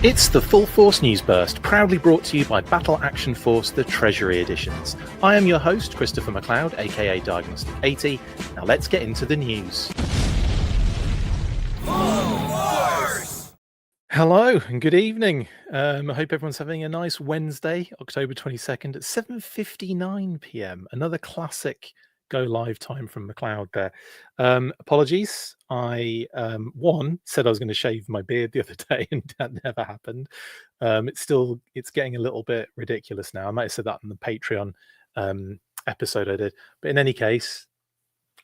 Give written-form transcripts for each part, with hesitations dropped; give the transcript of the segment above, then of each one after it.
It's the Full Force News Burst, proudly brought to you by Battle Action Force, the Treasury editions. I am your host, Christopher McLeod, AKA Diagnostic 80. Now let's get into the news. Hello and good evening. I hope everyone's having a nice Wednesday, October 22nd at 7:59 p.m. Another classic go live time from McLeod there. Apologies. I said I was going to shave my beard the other day and that never happened. It's getting a little bit ridiculous now. I might have said that in the Patreon episode I did. But in any case,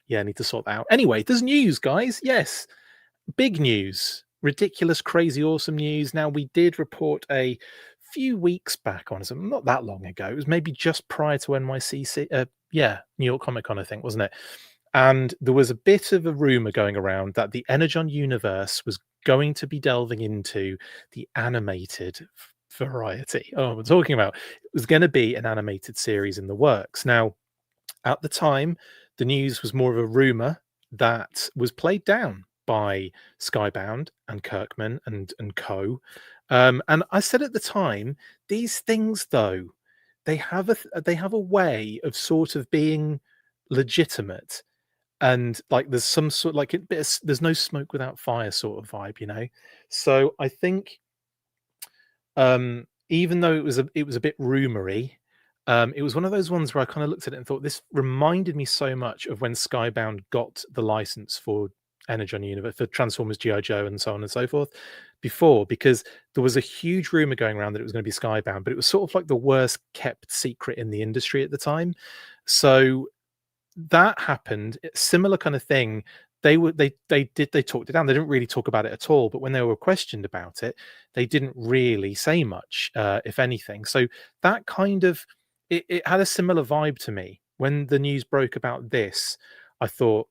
yeah, I need to sort that out. Anyway, there's news, guys. Yes, big news. Ridiculous, crazy, awesome news. Now, we did report a few weeks back on, not that long ago. It was maybe just prior to NYCC. New York Comic Con, I think, wasn't it? And there was a bit of a rumor going around that the Energon Universe was going to be delving into the animated variety. Oh, we're talking about it was going to be an animated series in the works. Now, at the time, the news was more of a rumor that was played down by SkyBound and Kirkman and co. And I said at the time, these things though, they have a way of sort of being legitimate, and like there's some sort like there's no smoke without fire sort of vibe, you know. So I think even though it was a bit rumory, it was one of those ones where I kind of looked at it and thought this reminded me so much of when SkyBound got the license for Energon Universe, for Transformers, G.I. Joe, and so on and so forth before, because there was a huge rumor going around that it was going to be Skybound, but it was sort of like the worst kept secret in the industry at the time. So that happened, similar kind of thing. They talked it down. They didn't really talk about it at all, but when they were questioned about it, they didn't really say much, if anything. So that kind of it had a similar vibe to me when the news broke about this. I thought,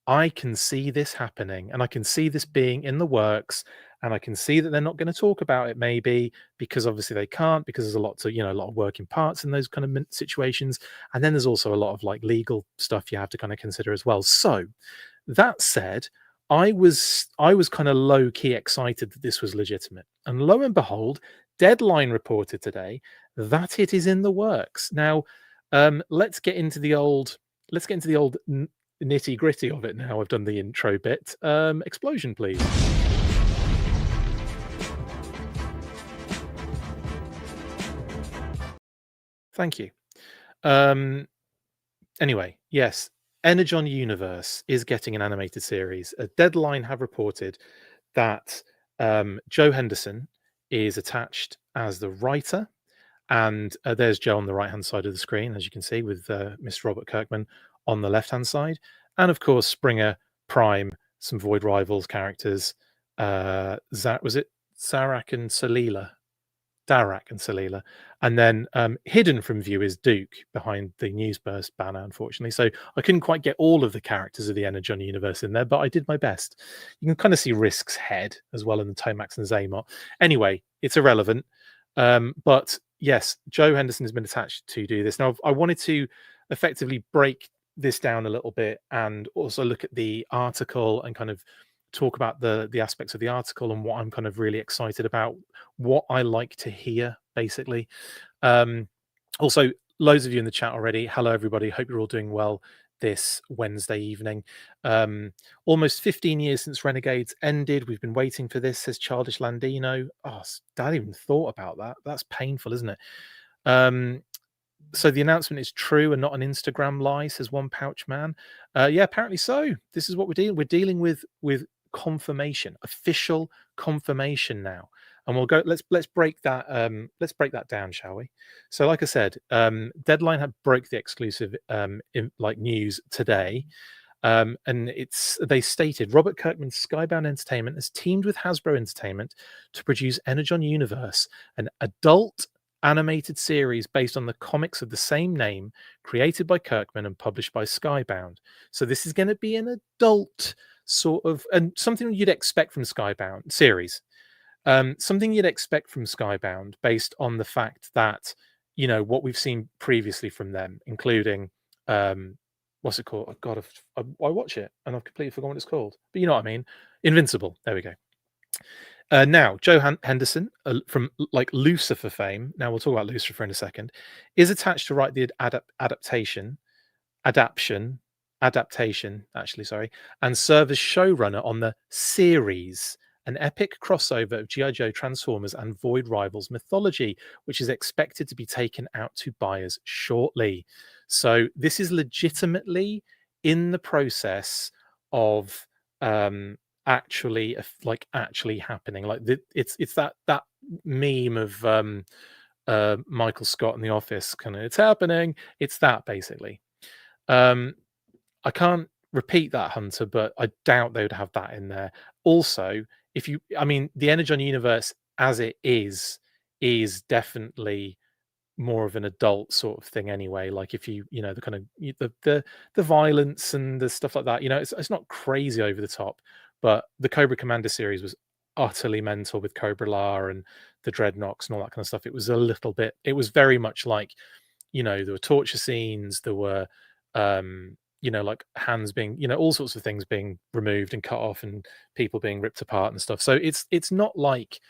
I can see this happening, and I can see this being in the works, and I can see that they're not going to talk about it maybe because obviously they can't, because there's a lot of working parts in those kind of situations, and then there's also a lot of like legal stuff you have to kind of consider as well. So that said, I was kind of low key excited that this was legitimate, and lo and behold, Deadline reported today that it is in the works. Now, let's get into the old nitty gritty of it now. I've done the intro bit. Explosion, please. Thank you. Anyway, yes, Energon Universe is getting an animated series. A Deadline have reported that Joe Henderson is attached as the writer, and there's Joe on the right hand side of the screen, as you can see, with Mr. Robert Kirkman on the left hand side, and of course Springer, Prime, some Void Rivals characters. Was it Darak and Salila, and then hidden from view is Duke behind the Newsburst banner, unfortunately. So I couldn't quite get all of the characters of the Energon Universe in there, but I did my best. You can kind of see Risk's head as well in the Tomax and Zaymot. Anyway, it's irrelevant. But yes, Joe Henderson has been attached to do this. Now, I wanted to effectively break this down a little bit and also look at the article and kind of talk about the aspects of the article and what I'm kind of really excited about, what I like to hear, basically. Also, loads of you in the chat already. Hello, everybody. Hope you're all doing well this Wednesday evening. Almost 15 years since Renegades ended. We've been waiting for this, says Childish Landino. Oh, Dad even thought about that. That's painful, isn't it? So the announcement is true and not an Instagram lie, says One Pouch Man. Yeah, apparently so. This is what we're dealing. We're dealing with confirmation, official confirmation now. And we'll go. Let's break that. Let's break that down, shall we? So, like I said, Deadline had broke the exclusive news today, and they stated Robert Kirkman's Skybound Entertainment has teamed with Hasbro Entertainment to produce Energon Universe, an adult animated series based on the comics of the same name, created by Kirkman and published by Skybound. So this is going to be an adult sort of, and something you'd expect from Skybound series. Something you'd expect from Skybound based on the fact that, you know, what we've seen previously from them, including, what's it called? Oh, God, I watch it and I've completely forgotten what it's called. But you know what I mean? Invincible. There we go. Now, Henderson, from like Lucifer fame, now we'll talk about Lucifer in a second, is attached to write the adaptation, actually, sorry, and serve as showrunner on the series, an epic crossover of G.I. Joe, Transformers, and Void Rivals mythology, which is expected to be taken out to buyers shortly. So this is legitimately in the process of actually actually happening. Like it's that meme of Michael Scott in The Office, kind of it's happening. It's that basically. Um, I can't repeat that, Hunter, but I doubt they would have that in there. Also, I mean, the Energon universe as it is definitely more of an adult sort of thing anyway. Like if the kind of the violence and the stuff like that, it's not crazy over the top, but the Cobra Commander series was utterly mental with Cobra La and the Dreadnoks and all that kind of stuff. It was very much like, there were torture scenes, there were like hands being, all sorts of things being removed and cut off and people being ripped apart and stuff. So it's not like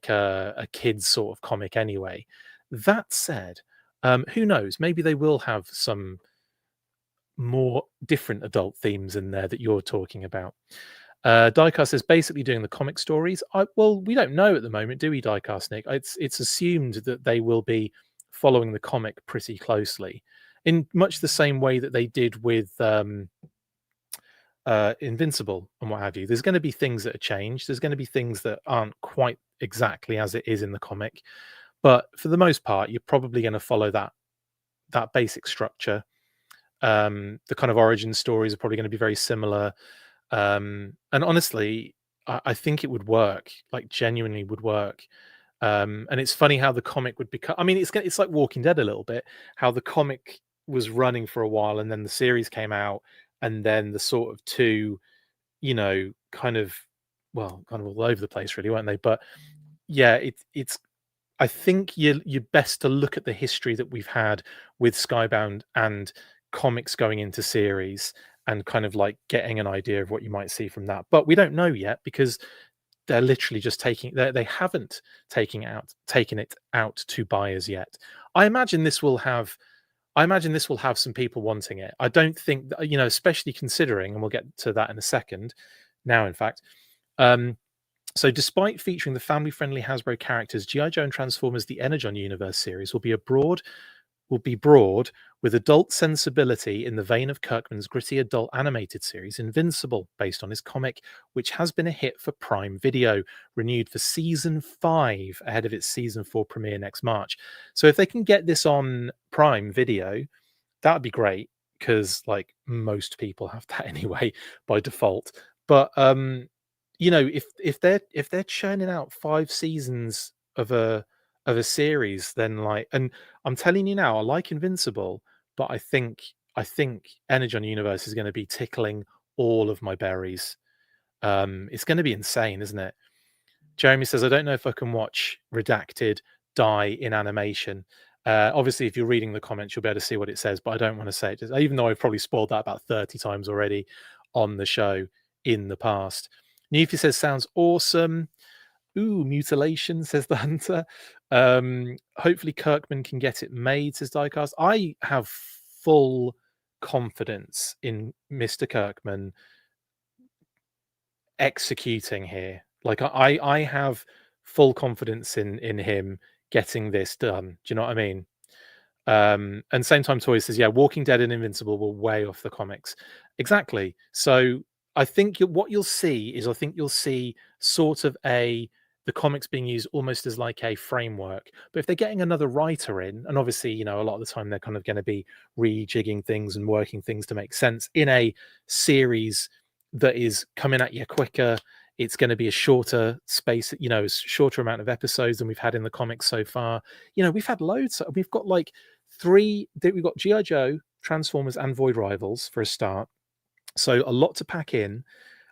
a kid's sort of comic anyway. That said, who knows? Maybe they will have some more different adult themes in there that you're talking about. Diecast is basically doing the comic stories. Well, we don't know at the moment, do we, Diecast Nick? It's assumed that they will be following the comic pretty closely, in much the same way that they did with Invincible and what have you. There's going to be things that are changed. There's going to be things that aren't quite exactly as it is in the comic, but for the most part, you're probably going to follow that basic structure. The kind of origin stories are probably going to be very similar. And honestly, I think it would work, like genuinely would work. And it's funny how the comic would become. I mean, it's like Walking Dead a little bit. How the comic was running for a while, and then the series came out, and then the sort of two, kind of all over the place, really, weren't they? But yeah, it's. I think you're best to look at the history that we've had with Skybound and comics going into series, and kind of like getting an idea of what you might see from that. But we don't know yet because they're literally just they haven't taken it out to buyers yet. I imagine this will have some people wanting it. I don't think that, especially considering, and we'll get to that in a second now, in fact. So despite featuring the family-friendly Hasbro characters, G.I. Joe and Transformers the Energon Universe series will be broad with adult sensibility in the vein of Kirkman's gritty adult animated series Invincible, based on his comic, which has been a hit for Prime Video, renewed for season 5 ahead of its season 4 premiere next March. So if they can get this on Prime Video, that'd be great, because like most people have that anyway by default. But if they're churning out 5 seasons of a series, then like, and I'm telling you now, I like Invincible, but I think Energon Universe is going to be tickling all of my berries. It's going to be insane, isn't it? Jeremy says, I don't know if I can watch Redacted die in animation. Obviously, if you're reading the comments, you'll be able to see what it says, but I don't want to say it, even though I've probably spoiled that about 30 times already on the show in the past. Nefi says, sounds awesome. Ooh, mutilation, says the Hunter. Hopefully Kirkman can get it made, says Diecast. I have full confidence in Mr. Kirkman executing here. Like I have full confidence in him getting this done. Do you know what I mean? And same time Toy says, yeah, Walking Dead and Invincible were way off the comics. Exactly. So I think what you'll see is sort of the comics being used almost as like a framework. But if they're getting another writer in, and obviously, a lot of the time they're kind of going to be rejigging things and working things to make sense in a series that is coming at you quicker. It's going to be a shorter space, a shorter amount of episodes than we've had in the comics so far. We've had loads. We've got like we've got G.I. Joe, Transformers, and Void Rivals for a start. So a lot to pack in.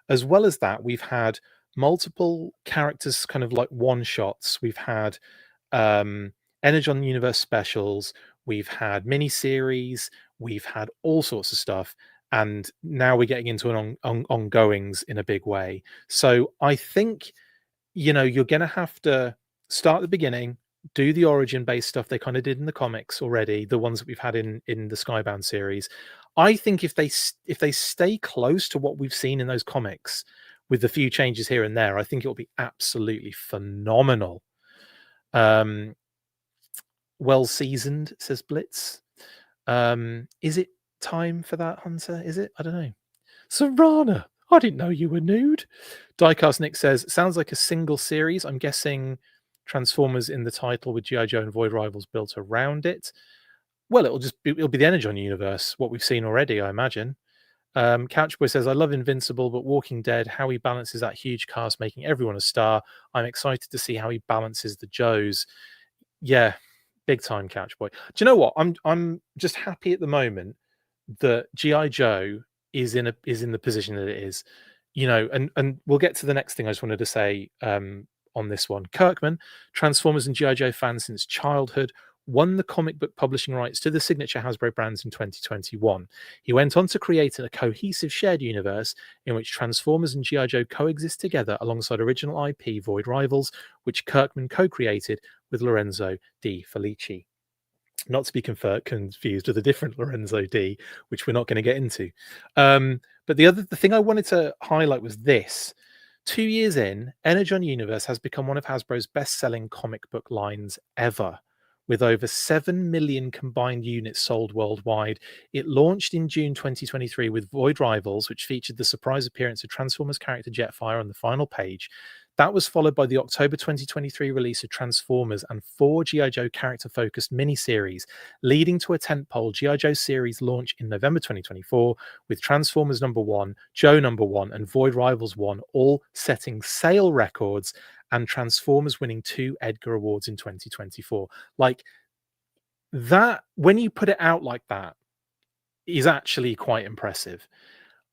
As well as that, we've had multiple characters, kind of like one-shots. We've had Energon Universe specials. We've had mini-series. We've had all sorts of stuff. and now we're getting into an ongoings in a big way. So I think, you're going to have to start at the beginning, do the origin based stuff they kind of did in the comics already, the ones that we've had in the Skybound series. I think if they stay close to what we've seen in those comics with a few changes here and there, I think it'll be absolutely phenomenal. Well seasoned, says Blitz. Is it time for that, Hunter? Is it? I don't know. Serrana, I didn't know you were nude. Diecast Nick says, sounds like a single series. I'm guessing Transformers in the title with G.I. Joe and Void Rivals built around it. Well, it'll be the Energon universe, what we've seen already, I imagine. Couchboy says, I love Invincible, but Walking Dead, how he balances that huge cast, making everyone a star. I'm excited to see how he balances the Joes. Yeah, big time, Couchboy. Do you know what? I'm just happy at the moment that G.I. Joe is in the position that it is. And we'll get to the next thing I just wanted to say on this one. Kirkman, Transformers and G.I. Joe fan since childhood, won the comic book publishing rights to the signature Hasbro brands in 2021. He went on to create a cohesive shared universe in which Transformers and G.I. Joe coexist together alongside original IP Void Rivals, which Kirkman co-created with Lorenzo Di Felici. Not to be confused with a different Lorenzo D, which we're not going to get into. But the thing I wanted to highlight was this. 2 years in, Energon Universe has become one of Hasbro's best-selling comic book lines ever, with over 7 million combined units sold worldwide. It launched in June 2023 with Void Rivals, which featured the surprise appearance of Transformers character Jetfire on the final page. That was followed by the October 2023 release of Transformers and 4 G.I. Joe character-focused miniseries, leading to a tentpole G.I. Joe series launch in November 2024, with Transformers #1, Joe #1, and Void Rivals 1 all setting sale records, and Transformers winning 2 Edgar Awards in 2024. Like, that, when you put it out like that, is actually quite impressive.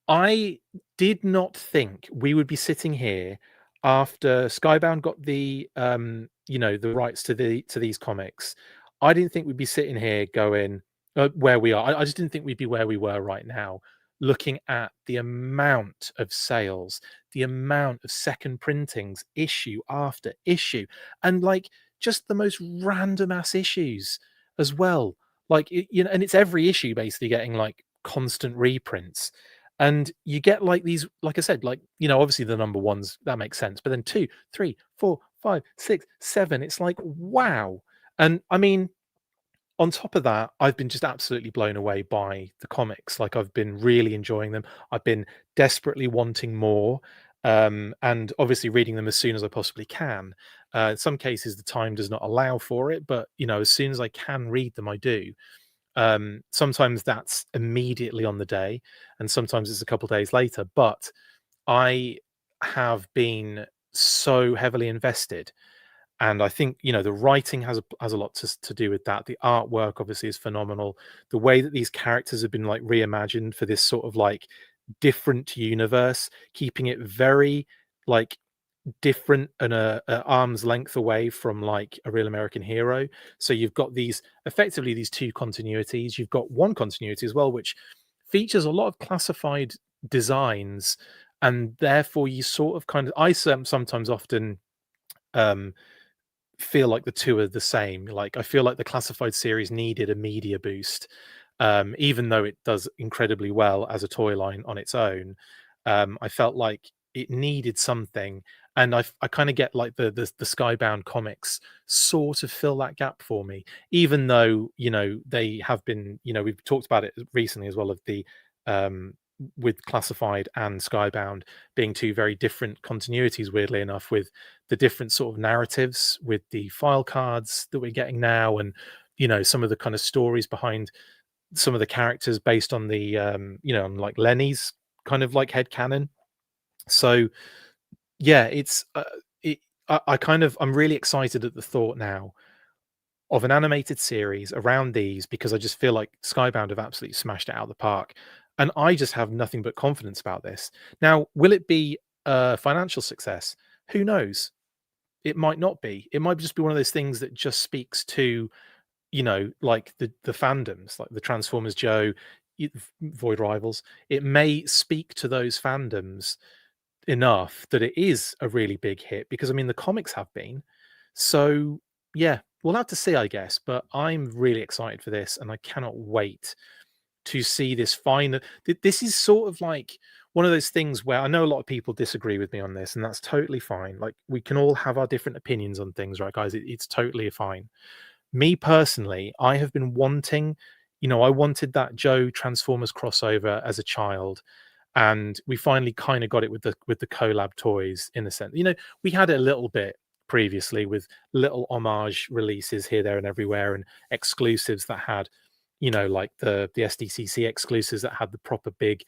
I did not think we would be sitting here after Skybound got the the rights to these comics. I didn't think we'd be sitting here going where we are. I just didn't think we'd be where we were right now, looking at the amount of sales, the amount of second printings, issue after issue, and like just the most random ass issues as well. Like and it's every issue basically getting like constant reprints. And you get like these, like I said, like, obviously the #1s, that makes sense. But then 2, 3, 4, 5, 6, 7, it's like, wow. And I mean, on top of that, I've been just absolutely blown away by the comics. Like, I've been really enjoying them. I've been desperately wanting more. And obviously reading them as soon as I possibly can. In some cases, the time does not allow for it, but as soon as I can read them, I do. Sometimes that's immediately on the day, and sometimes it's a couple of days later. But I have been so heavily invested, and I think the writing has a lot to do with that. The artwork obviously is phenomenal. The way that these characters have been like reimagined for this sort of like different universe, keeping it very like different and a arm's length away from like a real American hero. So you've got effectively these 2 continuities. You've got one continuity as well, which features a lot of classified designs, and therefore you sort of I sometimes often feel like the 2 are the same. Like, I feel like the classified series needed a media boost, even though it does incredibly well as a toy line on its own. I felt like it needed something, and I kind of get like the Skybound comics sort of fill that gap for me, even though they have been, we've talked about it recently as well, of the with Classified and Skybound being 2 very different continuities, weirdly enough, with the different sort of narratives with the file cards that we're getting now, and some of the kind of stories behind some of the characters based on the on like Lenny's kind of like headcanon. So yeah, it's I'm really excited at the thought now of an animated series around these, because I just feel like Skybound have absolutely smashed it out of the park, and I just have nothing but confidence about this. Now, will it be a financial success? Who knows? It might not be. It might just be one of those things that just speaks to like the fandoms, like the Transformers Joe. Void Rivals, it may speak to those fandoms enough that it is a really big hit, because I mean the comics have been. So yeah, we'll have to see, I guess. But I'm really excited for this, and I cannot wait to see this final. This is sort of like one of those things where I know a lot of people disagree with me on this, and that's totally fine. Like, we can all have our different opinions on things, right, guys? It's totally fine. Me personally, I have been wanting, I wanted that Joe Transformers crossover as a child, and we finally kind of got it with the collab toys, in a sense. We had it a little bit previously with little homage releases here, there, and everywhere, and exclusives that had, like the SDCC exclusives that had the proper big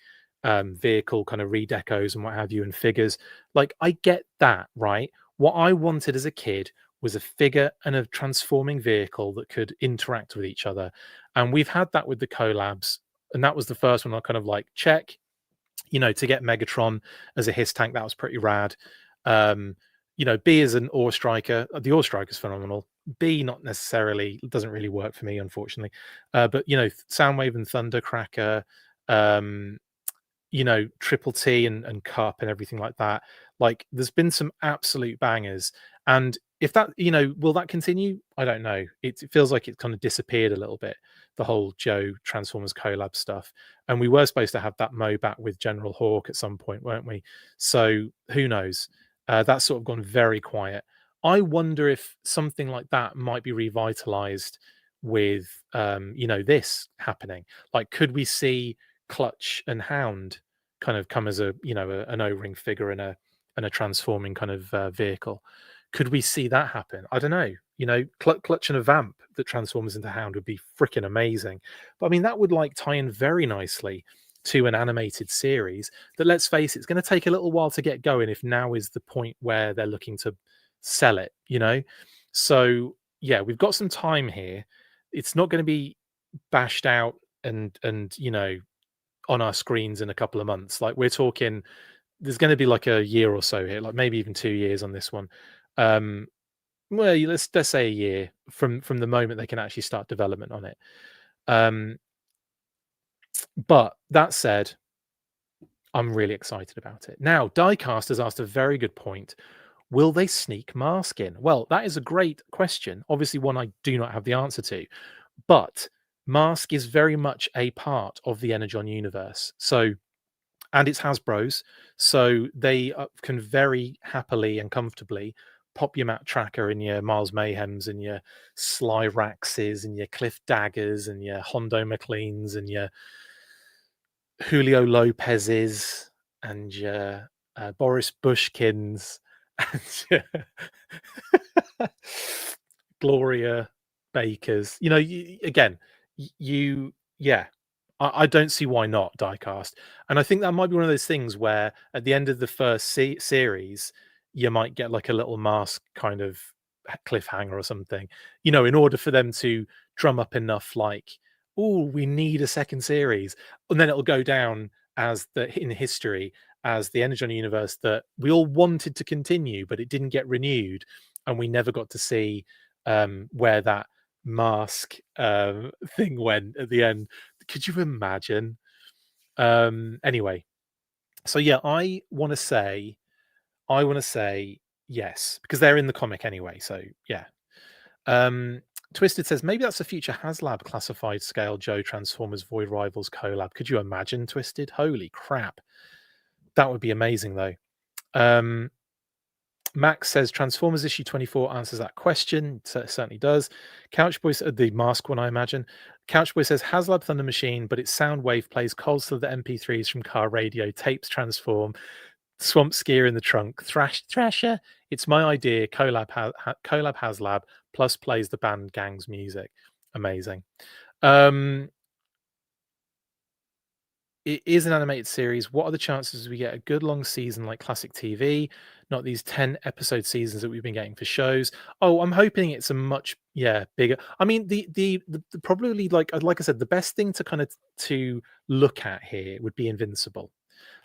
vehicle kind of redecos and what have you, and figures. Like, I get that, right? What I wanted as a kid was a figure and a transforming vehicle that could interact with each other. And we've had that with the collabs. And that was the first one I kind of like, check. To get Megatron as a his tank, that was pretty rad. B as an ore striker. The ore striker is phenomenal. B, not necessarily, doesn't really work for me, unfortunately. But Soundwave and Thundercracker, Triple T and Cup and everything like that. Like, there's been some absolute bangers. And if that, will that continue? I don't know. It feels like it's kind of disappeared a little bit, the whole Joe Transformers collab stuff. And we were supposed to have that MOBAT with General Hawk at some point, weren't we? So who knows? That's sort of gone very quiet. I wonder if something like that might be revitalized with, this happening. Like, could we see Clutch and Hound kind of come as an O-ring figure and a transforming kind of vehicle? Could we see that happen? I don't know. Clutch and a Vamp that transforms into Hound would be freaking amazing. But I mean, that would like tie in very nicely to an animated series that, let's face it, it's going to take a little while to get going, if now is the point where they're looking to sell it, So yeah, we've got some time here. It's not going to be bashed out and on our screens in a couple of months. Like, we're talking, there's going to be like a year or so here, like maybe even 2 years on this one. Well, let's say a year from the moment they can actually start development on it. But that said, I'm really excited about it. Now, Diecast has asked a very good point. Will they sneak Mask in? Well, that is a great question. Obviously, one I do not have the answer to. But Mask is very much a part of the Energon universe. So, and it's Hasbro's. So they can very happily and comfortably pop your Matt Tracker and your Miles Mayhems and your Sly Raxes and your Cliff Daggers and your Hondo McLeans and your Julio Lopez's and your Boris Bushkins and your Gloria Bakers. I don't see why not, Diecast. And I think that might be one of those things where at the end of the first series, you might get like a little Mask kind of cliffhanger or something, in order for them to drum up enough, like, oh, we need a second series. And then it'll go down as in history as the Energon universe that we all wanted to continue, but it didn't get renewed. And we never got to see where that Mask thing went at the end. Could you imagine? Anyway, so yeah, I want to say yes, because they're in the comic anyway. So yeah. Twisted says maybe that's a future HasLab classified scale Joe Transformers Void Rivals collab. Could you imagine, Twisted? Holy crap. That would be amazing though. Max says Transformers issue 24 answers that question. It certainly does. Couchboy, the Mask one, I imagine. Couchboy says HasLab Thunder Machine, but its Soundwave plays Cold to the MP3s from car radio. Tapes transform. Swamp Skier in the trunk. Thrasher. It's my idea. Collab HasLab plus plays the band Gang's music. Amazing. It is an animated series. What are the chances we get a good long season like classic TV, not these 10 episode seasons that we've been getting for shows? Oh, I'm hoping it's a much bigger. I mean, the probably, like I said, the best thing to kind of to look at here would be Invincible.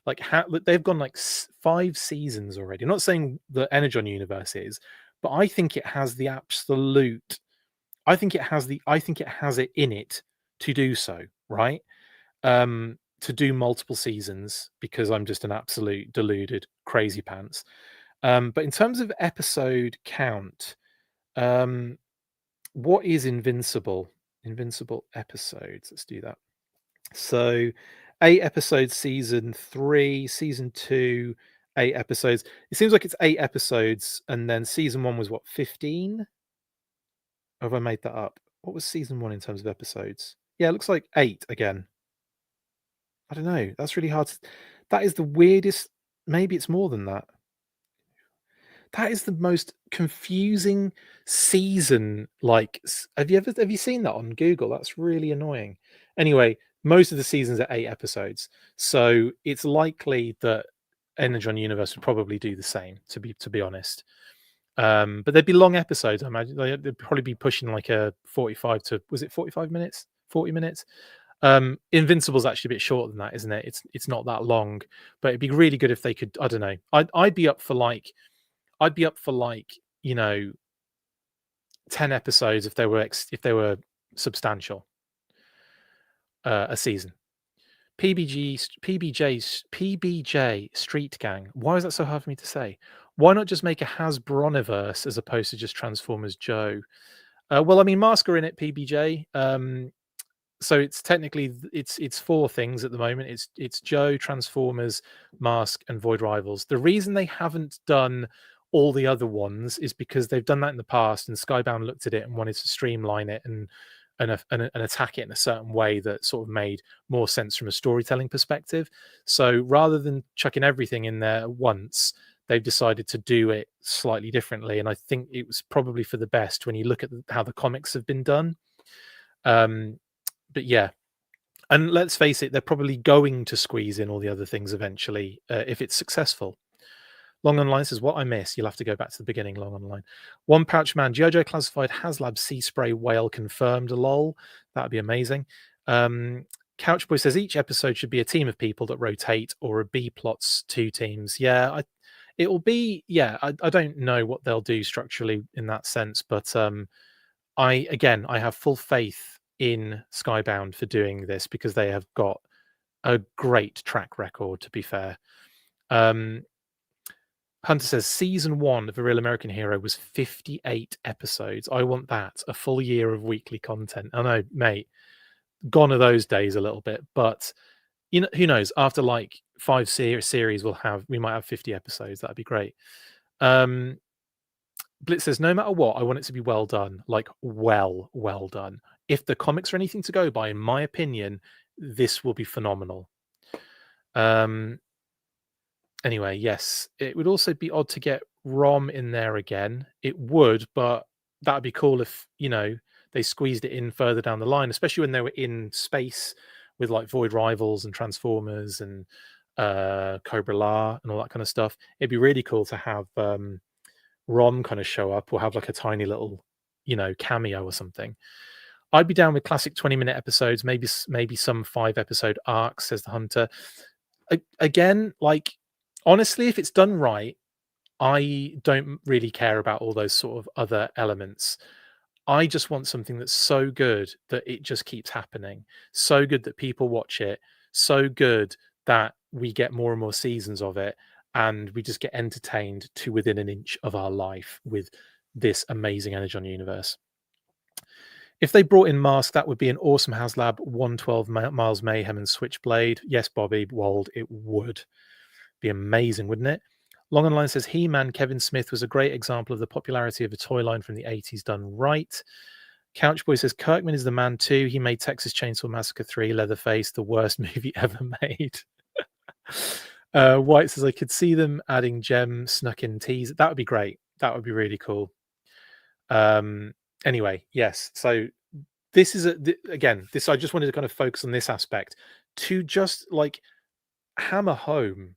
Like, they've gone like 5 seasons already. I'm not saying the Energon universe is, but I think it has the absolute. I think it has it in it to do so, right? to do multiple seasons because I'm just an absolute deluded crazy pants. But in terms of episode count, what is Invincible? Invincible episodes. Let's do that. So 8 episodes, season 3, season 2, 8 episodes. It seems like it's 8 episodes, and then season 1 was what, 15? Or have I made that up? What was season 1 in terms of episodes? Yeah, it looks like 8 again. I don't know. That's really hard. That is the weirdest. Maybe it's more than that. That is the most confusing season. Like, have you seen that on Google? That's really annoying. Anyway, most of the seasons are 8 episodes, so it's likely that Energon Universe would probably do the same. To be honest, but they'd be long episodes. I imagine they'd probably be pushing like a 45 to, was it 45 minutes, 40 minutes. Invincible's actually a bit shorter than that, isn't it? It's not that long, but it'd be really good if they could. I don't know. I'd be up for like 10 episodes if they were substantial, a season. PBJ Street Gang. Why is that so hard for me to say? Why not just make a Hasbroniverse as opposed to just Transformers Joe? Well, I mean, Mask are in it, PBJ. So it's technically it's 4 things at the moment. It's Joe, Transformers, Mask, and Void Rivals. The reason they haven't done all the other ones is because they've done that in the past, and SkyBound looked at it and wanted to streamline it and attack it in a certain way that sort of made more sense from a storytelling perspective. So rather than chucking everything in there at once, they've decided to do it slightly differently. And I think it was probably for the best when you look at how the comics have been done. But yeah, and let's face it, they're probably going to squeeze in all the other things eventually if it's successful. Long Online says, what I miss? You'll have to go back to the beginning, Long Online. One Pouch Man, Jojo classified HasLab Sea Spray Whale confirmed, lol. That'd be amazing. Couchboy says, each episode should be a team of people that rotate, or a B plots 2 teams. Yeah, it'll be, yeah, I don't know what they'll do structurally in that sense, but I have full faith in SkyBound for doing this because they have got a great track record, to be fair. Hunter says season 1 of A Real American Hero was 58 episodes. I want that, a full year of weekly content. I know, mate, gone are those days a little bit, but you know, who knows? After like 5 series, we might have 50 episodes. That'd be great. Blitz says, no matter what, I want it to be well done, like well done. If the comics are anything to go by, in my opinion, this will be phenomenal. Anyway, yes, it would also be odd to get Rom in there again. It would, but that'd be cool if, they squeezed it in further down the line, especially when they were in space with like Void Rivals and Transformers and Cobra La and all that kind of stuff. It'd be really cool to have Rom kind of show up, or have like a tiny little, cameo or something. I'd be down with classic 20-minute episodes, maybe some 5-episode arcs, says the Hunter. Again, like, honestly, if it's done right, I don't really care about all those sort of other elements. I just want something that's so good that it just keeps happening, so good that people watch it, so good that we get more and more seasons of it, and we just get entertained to within an inch of our life with this amazing Energon Universe. If they brought in Mask, that would be an awesome HasLab 112 Miles Mayhem and Switchblade. Yes, Bobby Wold, it would be amazing, wouldn't it? Long Online says, He-Man Kevin Smith was a great example of the popularity of a toy line from the 80s done right. Couchboy says, Kirkman is the man too. He made Texas Chainsaw Massacre 3, Leatherface, the worst movie ever made. White says, I could see them adding Gem snuck in tease. That would be great. That would be really cool. Anyway, yes. So this is I just wanted to kind of focus on this aspect to just like hammer home.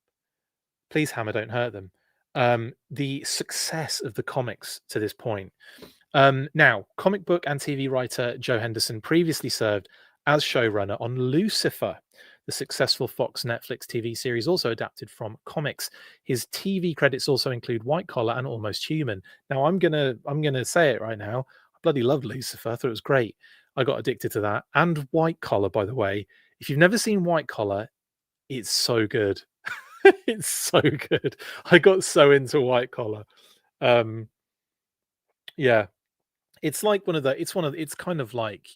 Please, Hammer, don't hurt them. The success of the comics to this point. Now, comic book and TV writer Joe Henderson previously served as showrunner on Lucifer, the successful Fox Netflix TV series also adapted from comics. His TV credits also include White Collar and Almost Human. Now, I'm gonna say it right now. I bloody loved Lucifer. I thought it was great. I got addicted to that. And White Collar, by the way, If you've never seen White Collar, it's so good. It's so good. I got so into White Collar. Um, yeah, it's like it's kind of like,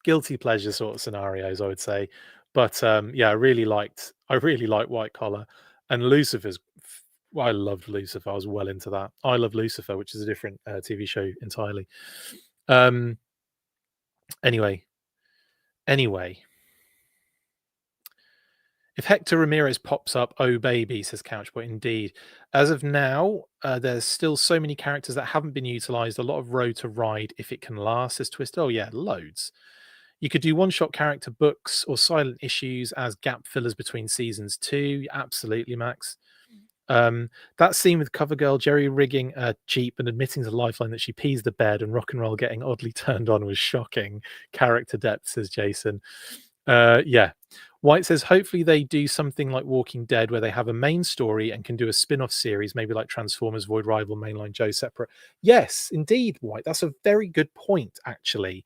guilty pleasure sort of scenarios, I would say. But yeah, I really liked White Collar, and Lucifer's. Well, I loved Lucifer. I was well into that. I love Lucifer, which is a different TV show entirely. Um, anyway, anyway, if Hector Ramirez pops up, oh baby, says Couchboy. Indeed, as of now, there's still so many characters that haven't been utilized. A lot of road to ride if it can last. Says Twist. Oh yeah, loads. You could do one-shot character books or silent issues as gap fillers between seasons too. Absolutely, Max. That scene with CoverGirl Jerry rigging a Jeep and admitting to Lifeline that she pees the bed and Rock and Roll getting oddly turned on was shocking. Character depth, says Jason. Yeah. White says hopefully they do something like Walking Dead where they have a main story and can do a spin-off series, maybe like Transformers, Void Rival, Mainline Joe separate. Yes, indeed, White. That's a very good point, actually.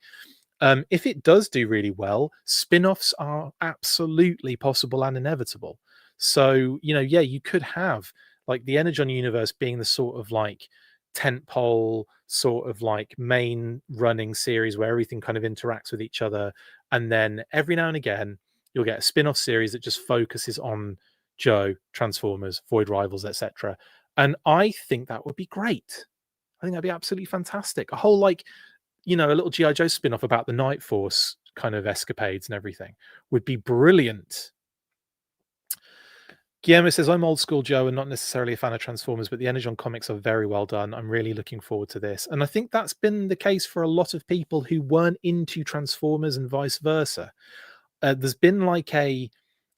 If it does do really well, spin-offs are absolutely possible and inevitable. So, yeah, you could have like the Energon Universe being the sort of like tentpole, sort of like main running series where everything kind of interacts with each other. And then every now and again, you'll get a spin-off series that just focuses on Joe, Transformers, Void Rivals, etc. And I think that would be great. I think that'd be absolutely fantastic. A whole like a little G.I. Joe spin-off about the Night Force kind of escapades and everything would be brilliant. Guillermo says, I'm old school Joe and not necessarily a fan of Transformers, but the Energon comics are very well done. I'm really looking forward to this. And I think that's been the case for a lot of people who weren't into Transformers and vice versa. There's definitely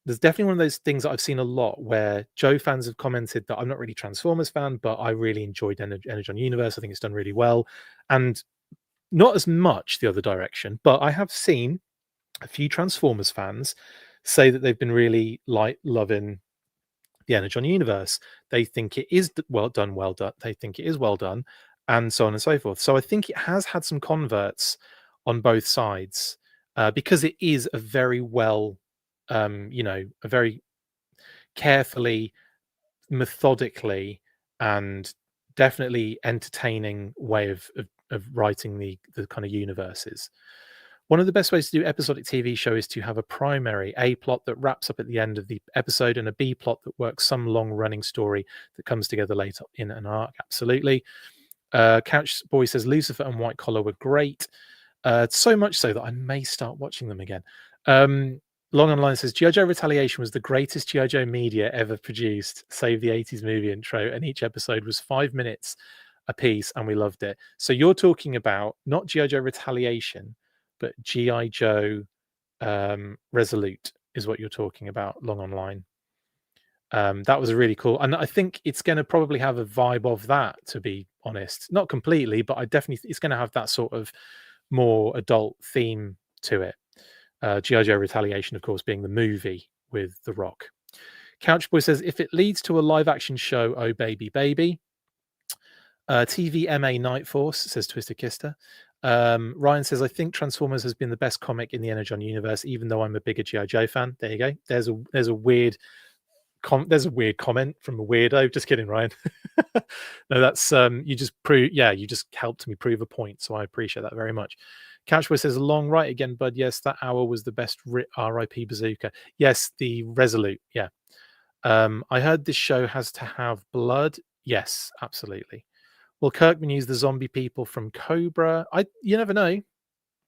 one of those things that I've seen a lot where Joe fans have commented that I'm not really Transformers fan, but I really enjoyed Energon Universe. I think it's done really well. And not as much the other direction, but I have seen a few Transformers fans say that they've been really loving the Energon Universe. They think it is well done. They think it is well done, and so on and so forth. So I think it has had some converts on both sides because it is a very a very carefully, methodically, and definitely entertaining way of writing the kind of universes. One of the best ways to do episodic TV show is to have a primary A plot that wraps up at the end of the episode and a B plot that works some long running story that comes together later in an arc. Absolutely. Couch Boy says Lucifer and White Collar were great. So much so that I may start watching them again. Long Online says G.I. Joe Retaliation was the greatest G.I. Joe media ever produced, save the 80s movie intro, and each episode was 5 minutes a piece, and we loved it. So you're talking about not G.I. Joe Retaliation, but G.I. Joe Resolute is what you're talking about, Long Online. That was really cool. And I think it's going to probably have a vibe of that, to be honest. Not completely, but it's going to have that sort of more adult theme to it. G.I. Joe Retaliation, of course, being the movie with The Rock. Couchboy says, if it leads to a live action show, oh baby, baby. TVMA Night Force, says Twister Kister. Ryan says, I think Transformers has been the best comic in the Energon universe, even though I'm a bigger G.I. Joe fan. There you go. There's a weird comment from a weirdo. Just kidding, Ryan. No, that's you just helped me prove a point, so I appreciate that very much. Couchboy says, long right again, bud. Yes, that hour was the best. RIP Bazooka. Yes, the Resolute. Yeah. I heard this show has to have blood. Yes, absolutely. Will Kirkman use the zombie people from Cobra? You never know.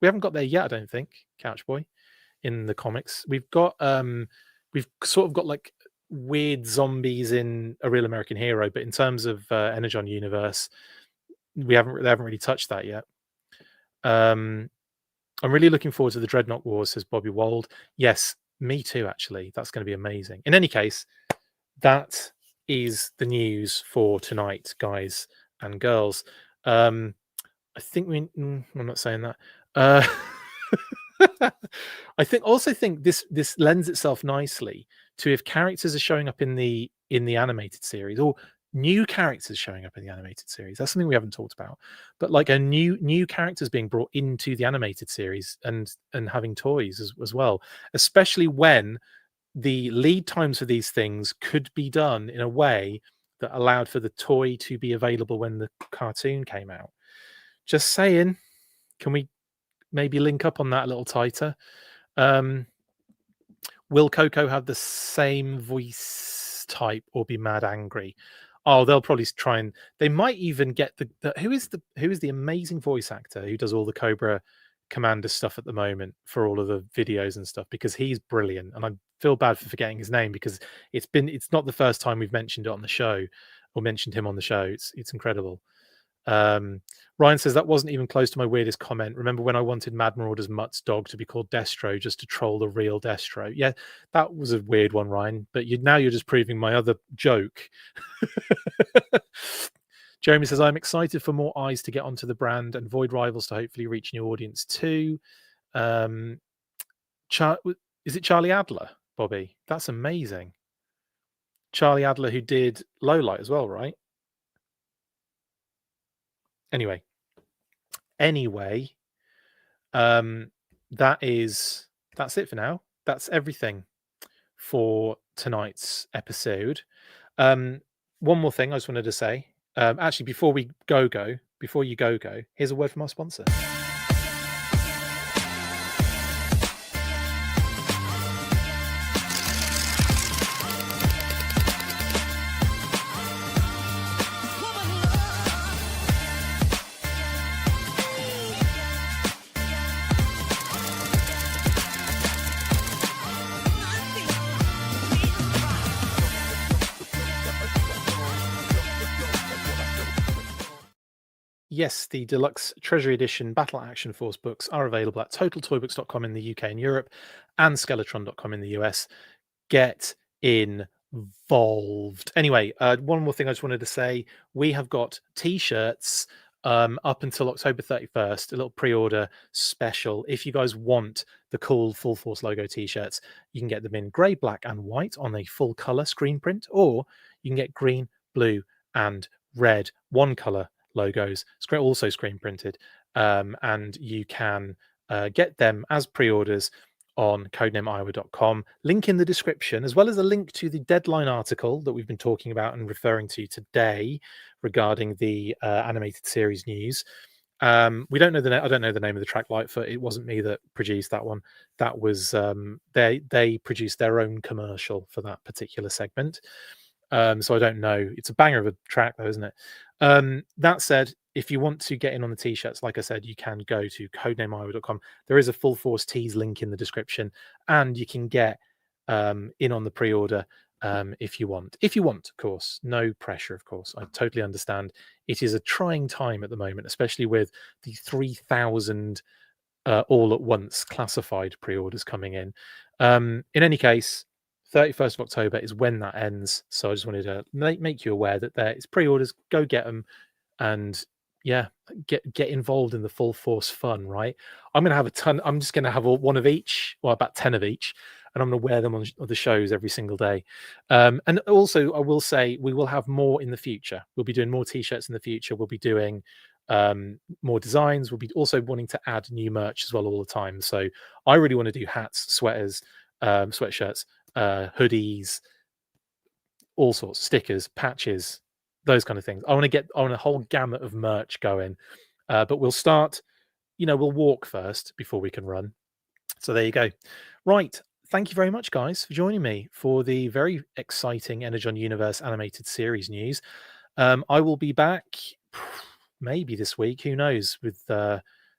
We haven't got there yet, I don't think, Couchboy, in the comics. We've sort of got like weird zombies in A Real American Hero, but in terms of Energon Universe, they haven't really touched that yet. I'm really looking forward to the Dreadnought Wars, says Bobby Wold. Yes, me too, actually. That's going to be amazing. In any case, that is the news for tonight, guys and girls. I think I'm not saying that. I think this lends itself nicely to if characters are showing up in the animated series, or new characters showing up in the animated series. That's something we haven't talked about. But like a new characters being brought into the animated series and having toys as well, especially when the lead times for these things could be done in a way that allowed for the toy to be available when the cartoon came out. Just saying, can we maybe link up on that a little tighter? Will Coco have the same voice type or be mad angry? Oh, they'll probably try and they might even get the who is the amazing voice actor who does all the Cobra Commander stuff at the moment for all of the videos and stuff, because he's brilliant, and I feel bad for forgetting his name because it's not the first time we've mentioned it on the show or mentioned him on the show. It's incredible. Ryan says that wasn't even close to my weirdest comment. Remember when I wanted Mad Marauder's Mutt's dog to be called Destro just to troll the real Destro? Yeah, that was a weird one, Ryan. But now you're just proving my other joke. Jeremy says, I'm excited for more eyes to get onto the brand and Void Rivals to hopefully reach new audience too. Is it Charlie Adler, Bobby? That's amazing. Charlie Adler, who did Lowlight as well, right? Anyway, that's it for now. That's everything for tonight's episode. One more thing I just wanted to say. Actually, before you go, here's a word from our sponsor. Yes, the deluxe Treasury Edition Battle Action Force books are available at totaltoybooks.com in the UK and Europe and skeletron.com in the US. Get involved. Anyway, one more thing I just wanted to say. We have got T-shirts up until October 31st, a little pre-order special. If you guys want the cool Full Force logo T-shirts, you can get them in grey, black and white on a full colour screen print, or you can get green, blue and red one colour logos, also screen printed, and you can get them as pre-orders on codenameiowa.com. Link in the description, as well as a link to the Deadline article that we've been talking about and referring to today regarding the animated series news. We don't know I don't know the name of the track Lightfoot. It wasn't me that produced that one. That was they produced their own commercial for that particular segment. So I don't know. It's a banger of a track though, isn't it? That said, if you want to get in on the T-shirts, like I said, you can go to codenameiowa.com. There is a Full Force Tees link in the description, and you can get in on the pre-order if you want. If you want, of course. No pressure, of course. I totally understand. It is a trying time at the moment, especially with the 3,000 all at once classified pre-orders coming in. In any case, 31st of October is when that ends. So I just wanted to make you aware that there is pre-orders. Go get them, and yeah, get involved in the Full Force fun. Right? I'm gonna have a ton. I'm just gonna have one of each, well, about 10 of each, and I'm gonna wear them on the shows every single day. And also, I will say we will have more in the future. We'll be doing more T-shirts in the future. We'll be doing more designs. We'll be also wanting to add new merch as well all the time. So I really want to do hats, sweaters, sweatshirts, hoodies, all sorts, stickers, patches, those kind of things. I want a whole gamut of merch going, but we'll start, we'll walk first before we can run. So there you go. Right, thank you very much, guys, for joining me for the very exciting Energon Universe animated series news. I will be back maybe this week, who knows, with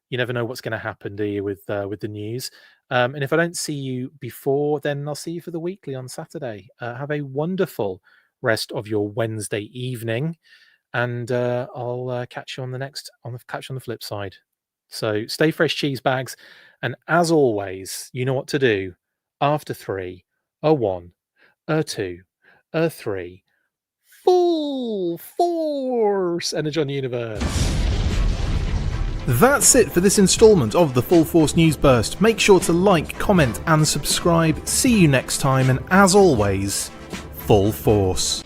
you never know what's going to happen, do you, with the news. And if I don't see you before, then I'll see you for the weekly on Saturday. Have a wonderful rest of your Wednesday evening, and I'll catch you on the flip side. So stay fresh, cheese bags, and as always, you know what to do. After 3, a 1, a 2, a 3, Full Force Energon Universe. That's it for this installment of the Full Force News Burst. Make sure to like, comment and subscribe. See you next time, and as always, Full Force.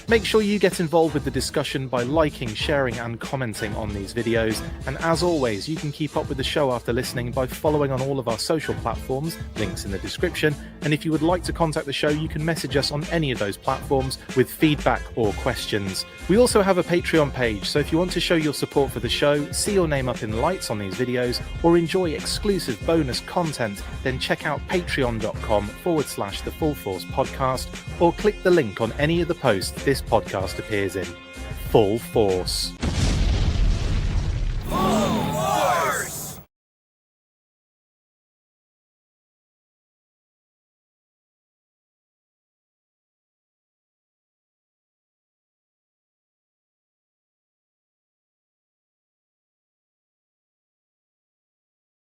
Make sure you get involved with the discussion by liking, sharing and commenting on these videos. And as always, you can keep up with the show after listening by following on all of our social platforms, links in the description. And if you would like to contact the show, you can message us on any of those platforms with feedback or questions. We also have a Patreon page, so if you want to show your support for the show, see your name up in lights on these videos, or enjoy exclusive bonus content, then check out patreon.com/The Full Force Podcast, or click the link on any of the posts this podcast appears in. Full Force.